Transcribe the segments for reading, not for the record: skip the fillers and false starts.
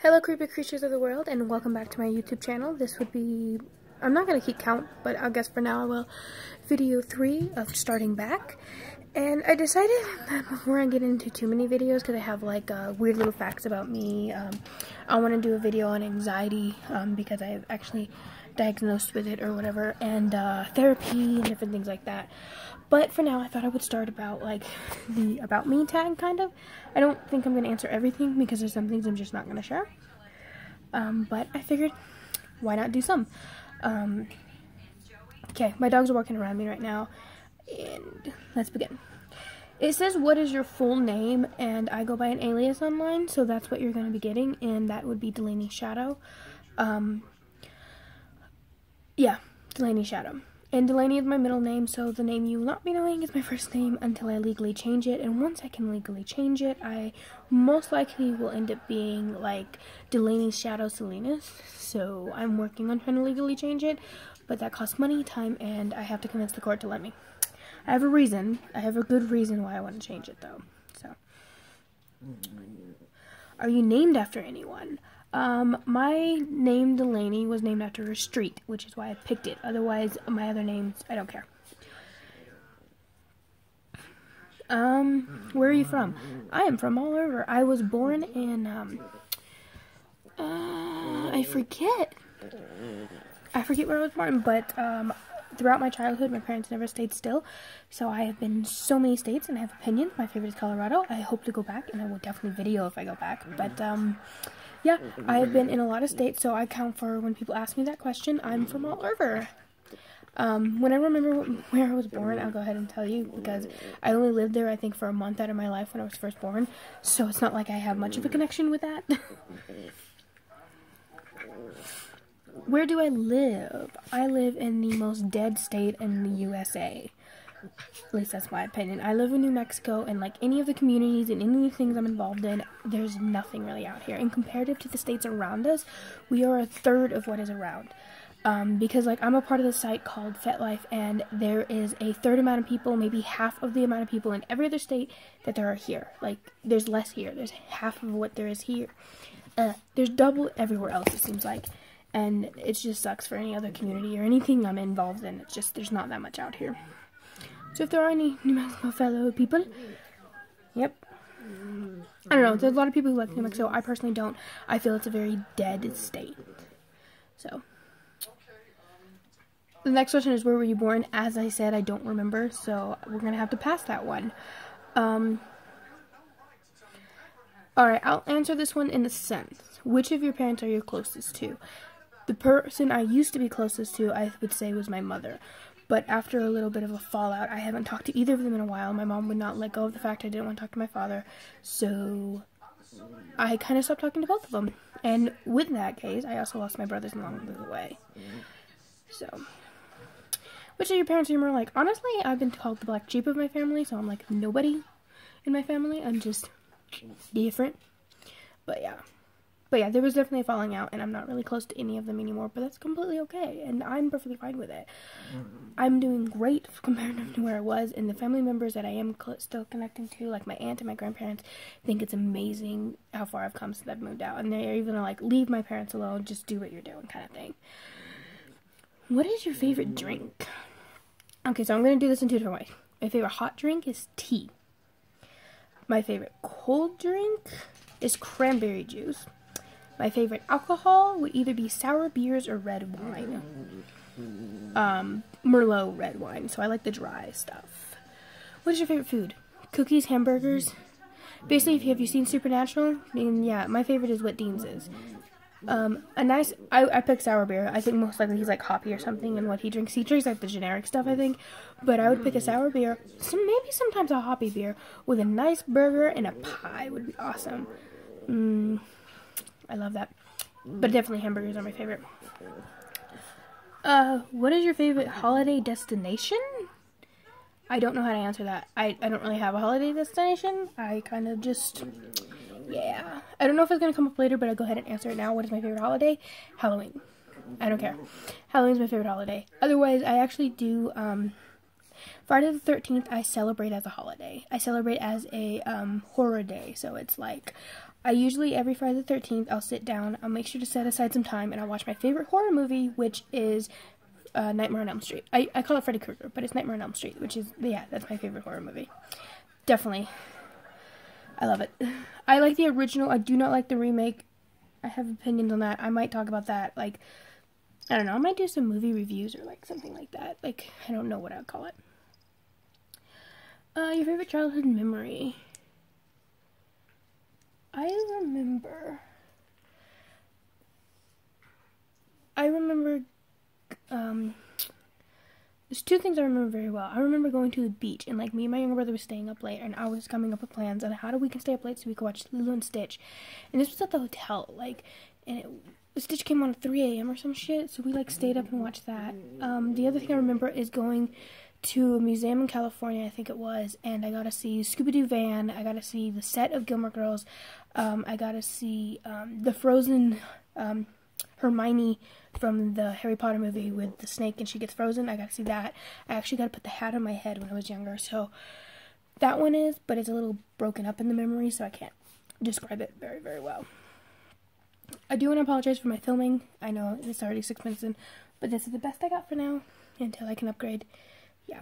Hello creepy creatures of the world, and welcome back to my YouTube channel. This would be, I'm not going to keep count, but I guess for now I will, video 3 of starting back. And I decided that before I get into too many videos, because I have like weird little facts about me, I want to do a video on anxiety, because I have actually diagnosed with it or whatever, and therapy and different things like that. But for now, I thought I would start about like the about me tag, kind of. I don't think I'm going to answer everything because there's some things I'm just not going to share. But I figured, why not do some? Okay, my dogs are walking around me right now, and let's begin. It says, what is your full name? And I go by an alias online, so that's what you're going to be getting, and that would be Delaney Shadow. Yeah, Delaney Shadow. And Delaney is my middle name, so the name you will not be knowing is my first name until I legally change it. And once I can legally change it, I most likely will end up being like Delaney Shadow Salinas. So I'm working on trying to legally change it, but that costs money, time, and I have to convince the court to let me. I have a reason. I have a good reason why I want to change it, though. So, are you named after anyone? My name Delaney was named after a street, which is why I picked it. Otherwise, my other names, I don't care. Where are you from? I am from all over. I was born in, I forget where I was born, but, throughout my childhood, my parents never stayed still, so I have been so many states, and I have opinions. My favorite is Colorado. I hope to go back, and I will definitely video if I go back, but, yeah, I have been in a lot of states, so I count for when people ask me that question, I'm from all over. When I remember where I was born, I'll go ahead and tell you, because I only lived there, I think, for a month out of my life when I was first born, so it's not like I have much of a connection with that. Where do I live? I live in the most dead state in the USA. At least that's my opinion. I live in New Mexico, and like any of the communities and any of the things I'm involved in, there's nothing really out here. And comparative to the states around us, we are a third of what is around. Because like I'm a part of the site called FetLife, and there is a third amount of people, maybe half of the amount of people in every other state that there are here. Like there's less here. There's half of what there is here. There's double everywhere else, it seems like. And it just sucks for any other community or anything I'm involved in. It's just, there's not that much out here. So if there are any New Mexico fellow people, yep. I don't know, there's a lot of people who like New Mexico. I personally don't. I feel it's a very dead state. So, the next question is, where were you born? As I said, I don't remember, so we're going to have to pass that one. Alright, I'll answer this one in a sense. Which of your parents are you closest to? The person I used to be closest to, I would say, was my mother. But after a little bit of a fallout, I haven't talked to either of them in a while. My mom would not let go of the fact I didn't want to talk to my father. So I kind of stopped talking to both of them. And with that case, I also lost my brothers along the way. So, which of your parents are you more like? Honestly, I've been called the black sheep of my family, so I'm like nobody in my family. I'm just different. But yeah, there was definitely a falling out, and I'm not really close to any of them anymore, but that's completely okay, and I'm perfectly fine with it. I'm doing great compared to where I was, and the family members that I am still connecting to, like my aunt and my grandparents, think it's amazing how far I've come since I've moved out, and they're even like, leave my parents alone, just do what you're doing, kind of thing. What is your favorite drink? Okay, so I'm going to do this in two different ways. My favorite hot drink is tea. My favorite cold drink is cranberry juice. My favorite alcohol would either be sour beers or red wine. Merlot red wine, so I like the dry stuff. What is your favorite food? Cookies, hamburgers. Basically, have you seen Supernatural? I mean, yeah, my favorite is what Dean's is. I pick sour beer. I think most likely he's like hoppy or something, and what he drinks like the generic stuff, I think. But I would pick a sour beer, maybe sometimes a hoppy beer, with a nice burger and a pie would be awesome. I love that. But definitely hamburgers are my favorite. What is your favorite holiday destination? I don't know how to answer that. I don't really have a holiday destination. I kind of just, yeah. I don't know if it's going to come up later, but I'll go ahead and answer it now. What is my favorite holiday? Halloween. I don't care. Halloween's my favorite holiday. Otherwise, I actually do, Friday the 13th, I celebrate as a holiday. I celebrate as a horror day. So it's like I usually, every Friday the 13th, I'll sit down, I'll make sure to set aside some time, and I'll watch my favorite horror movie, which is Nightmare on Elm Street. I call it Freddy Krueger, but it's Nightmare on Elm Street, which is, yeah, that's my favorite horror movie. Definitely. I love it. I like the original. I do not like the remake. I have opinions on that. I might talk about that. Like, I don't know. I might do some movie reviews or like something like that. Like, I don't know what I'd call it. Your favorite childhood memory? I remember, there's two things I remember very well. I remember going to the beach, and like me and my younger brother was staying up late, and I was coming up with plans on how we can stay up late so we could watch Lilo and Stitch. And this was at the hotel, like, and Stitch came on at 3 a.m. or some shit, so we like stayed up and watched that. The other thing I remember is going to a museum in California, I think it was, and I got to see Scooby-Doo van, I got to see the set of Gilmore Girls, I got to see the Frozen Hermione from the Harry Potter movie with the snake and she gets frozen. I got to see that. I actually got to put the hat on my head when I was younger, so that one is, but it's a little broken up in the memory, so I can't describe it very, very well. I do want to apologize for my filming. I know it's already 6 minutes in, but this is the best I got for now until I can upgrade. Yeah.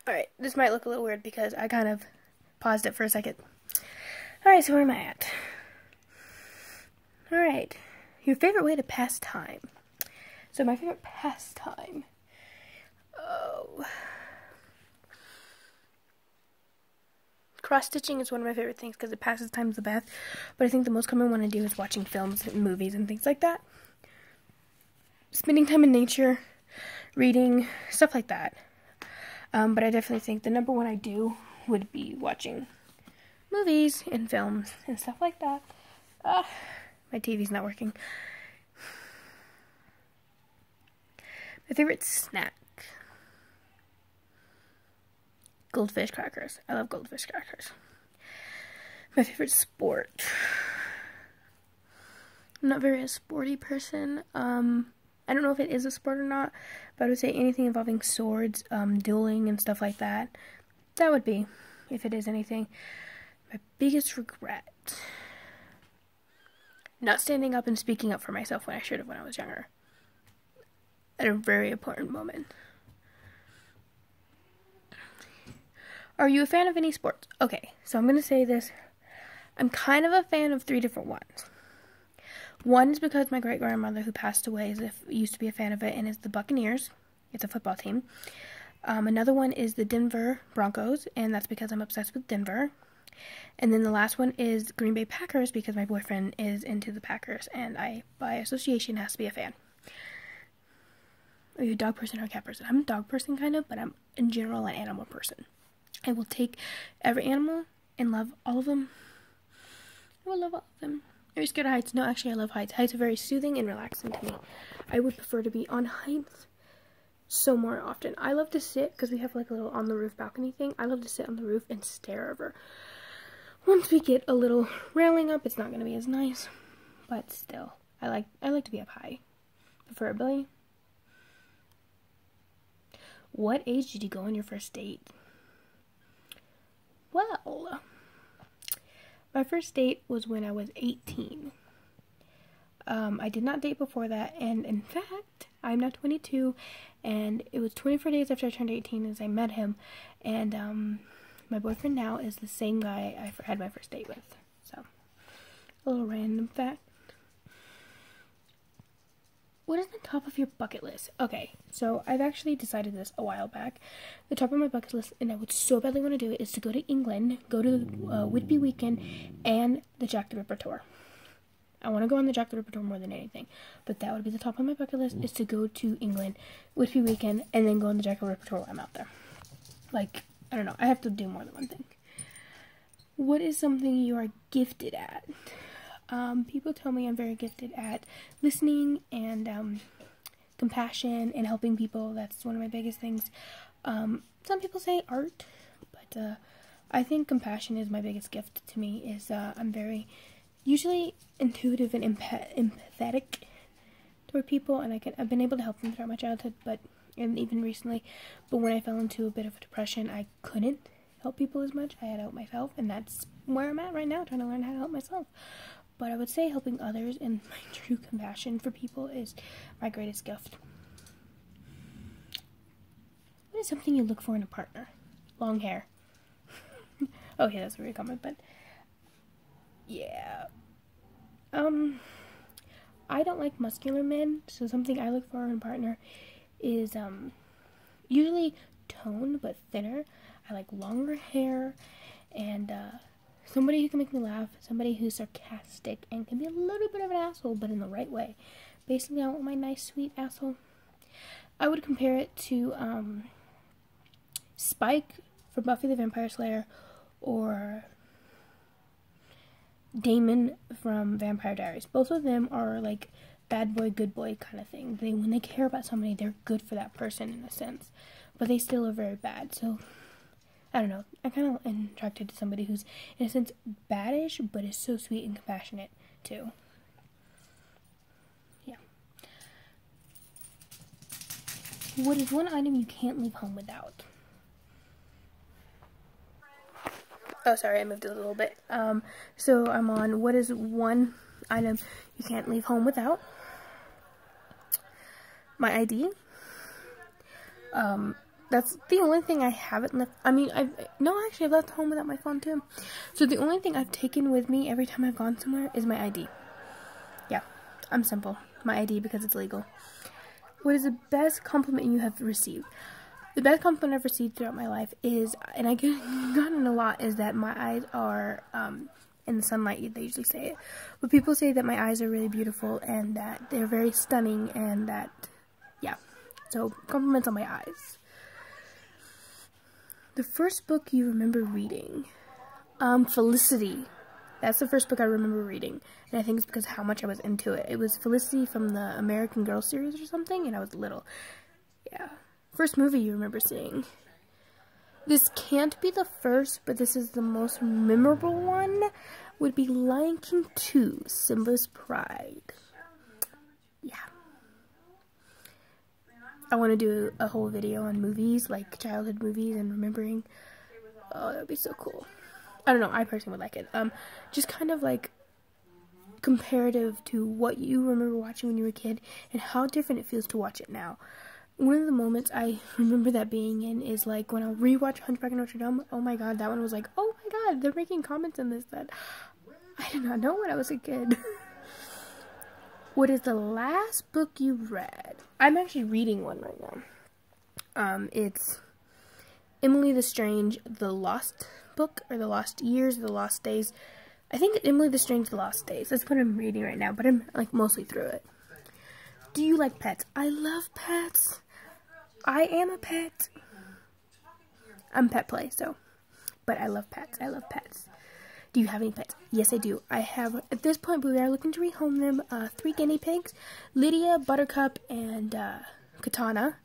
Alright, this might look a little weird because I kind of paused it for a second. Alright, so where am I at? Alright, your favorite way to pass time. So my favorite pastime. Oh. Cross-stitching is one of my favorite things because it passes time the best. But I think the most common one I do is watching films and movies and things like that. Spending time in nature, reading, stuff like that. But I definitely think the number one I do would be watching movies and films and stuff like that. My TV's not working. My favorite snack. Goldfish crackers. I love goldfish crackers. My favorite sport. I'm not very a sporty person. I don't know if it is a sport or not, but I would say anything involving swords, dueling and stuff like that. That would be, if it is anything. My biggest regret. Not standing up and speaking up for myself when I should have when I was younger. At a very important moment. Are you a fan of any sports? Okay, so I'm going to say this. I'm kind of a fan of 3 different ones. One is because my great-grandmother, who passed away, used to be a fan of it, and is the Buccaneers. It's a football team. Another one is the Denver Broncos, and that's because I'm obsessed with Denver. And then the last one is Green Bay Packers, because my boyfriend is into the Packers, and I, by association, has to be a fan. Are you a dog person or a cat person? I'm a dog person, kind of, but I'm, in general, an animal person. I will take every animal and love all of them. I will love all of them. Are you scared of heights? No, actually, I love heights. Heights are very soothing and relaxing to me. I would prefer to be on heights so more often. I love to sit, because we have like a little on the roof balcony thing. I love to sit on the roof and stare over. Once we get a little railing up, it's not going to be as nice, but still, I like to be up high, preferably. What age did you go on your first date? Well, my first date was when I was 18. I did not date before that, and in fact, I'm now 22, and it was 24 days after I turned 18 as I met him, and my boyfriend now is the same guy I had my first date with. So, a little random fact. What is the top of your bucket list? Okay, so I've actually decided this a while back. The top of my bucket list, and I would so badly want to do it, is to go to England, go to the Whitby Weekend, and the Jack the Ripper tour. I want to go on the Jack the Ripper tour more than anything, but that would be the top of my bucket list, is to go to England, Whitby Weekend, and then go on the Jack the Ripper tour while I'm out there. Like, I don't know, I have to do more than one thing. What is something you are gifted at? People tell me I'm very gifted at listening and compassion and helping people. That's one of my biggest things. Some people say art, but I think compassion is my biggest gift to me. I'm very usually intuitive and empathetic toward people, and I've been able to help them throughout my childhood, and even recently. But when I fell into a bit of a depression, I couldn't help people as much. I had to help myself, and that's where I'm at right now, trying to learn how to help myself. But I would say helping others and my true compassion for people is my greatest gift. What is something you look for in a partner? Long hair. Oh yeah, that's a very common, but yeah. I don't like muscular men, so something I look for in a partner is usually toned but thinner. I like longer hair and somebody who can make me laugh, somebody who's sarcastic and can be a little bit of an asshole, but in the right way. Basically, I want my nice, sweet asshole. I would compare it to Spike from Buffy the Vampire Slayer or Damon from Vampire Diaries. Both of them are like bad boy, good boy kind of thing. When they care about somebody, they're good for that person in a sense, but they still are very bad. So I don't know. I kind of am attracted to somebody who's in a sense baddish, but is so sweet and compassionate too. Yeah. What is one item you can't leave home without? Oh, sorry, I moved it a little bit. So I'm on what is one item you can't leave home without? My ID. That's the only thing I haven't left. I mean, I've left home without my phone too. So the only thing I've taken with me every time I've gone somewhere is my ID. Yeah, I'm simple. My ID because it's legal. What is the best compliment you have received? The best compliment I've received throughout my life is, and I get gotten a lot, is that my eyes are, in the sunlight, they usually say it, but people say that my eyes are really beautiful and that they're very stunning and that, yeah, so compliments on my eyes. The first book you remember reading? Felicity. That's the first book I remember reading, and I think it's because of how much I was into it. It was Felicity from the American Girl series or something, and I was little. Yeah. First movie you remember seeing? This can't be the first, but this is the most memorable one, would be Lion King 2, Simba's Pride. Yeah. I want to do a whole video on movies, like childhood movies and remembering. Oh, that would be so cool. I don't know, I personally would like it. Just kind of like comparative to what you remember watching when you were a kid and how different it feels to watch it now. One of the moments I remember that being in is like when I rewatch Hunchback of Notre Dame. Oh my god, that one was like, oh my god, they're making comments in this that I did not know when I was a kid. What is the last book you read? I'm actually reading one right now. It's Emily the Strange, The Lost Book, or The Lost Years, The Lost Days. I think Emily the Strange, The Lost Days. That's what I'm reading right now, but I'm like mostly through it. Do you like pets? I love pets. I am a pet. I'm pet play, so. But I love pets. I love pets. Do you have any pets? Yes, I do. I have, at this point, we are looking to rehome them, 3 guinea pigs. Lydia, Buttercup, and Katana.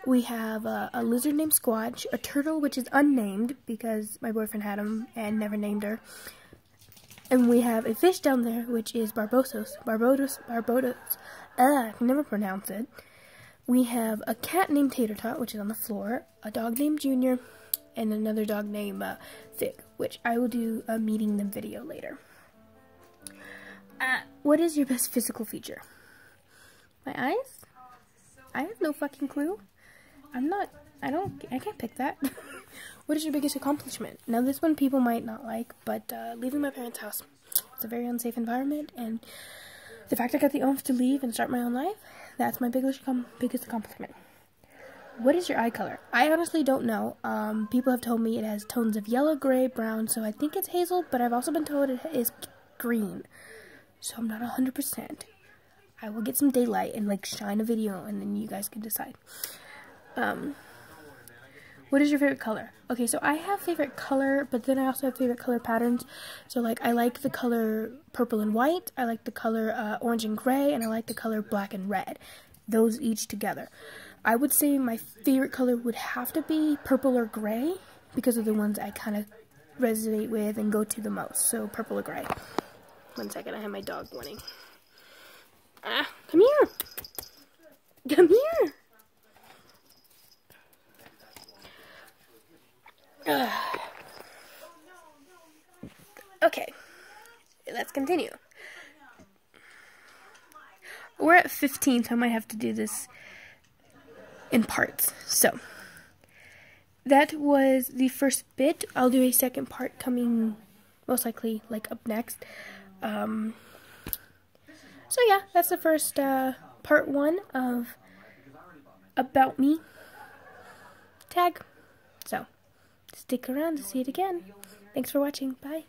We have a lizard named Squatch, a turtle which is unnamed because my boyfriend had him and never named her. And we have a fish down there which is Barbodos. I can never pronounce it. We have a cat named Tater Tot, which is on the floor, a dog named Junior, and another dog named Fig, which I will do a meeting them video later. What is your best physical feature? My eyes? I have no fucking clue. I can't pick that. What is your biggest accomplishment? Now this one people might not like, but leaving my parents' house. It's a very unsafe environment, and the fact I got the oomph to leave and start my own life, that's my biggest accomplishment. What is your eye color? I honestly don't know. People have told me it has tones of yellow, gray, brown, so I think it's hazel, but I've also been told it is green. So I'm not 100%. I will get some daylight and like shine a video, and then you guys can decide. What is your favorite color? Okay, so I have favorite color, but then I also have favorite color patterns. So like I like the color purple and white, I like the color orange and gray, and I like the color black and red. Those each together. I would say my favorite color would have to be purple or gray because of the ones I kind of resonate with and go to the most. So purple or gray. 1 second, I have my dog wanting. Come here. Come here. Okay, let's continue. We're at 15, so I might have to do this in parts. So, that was the first bit. I'll do a second part coming most likely like up next. So yeah, that's the first part 1 of About Me tag. So, stick around to see it again. Thanks for watching. Bye.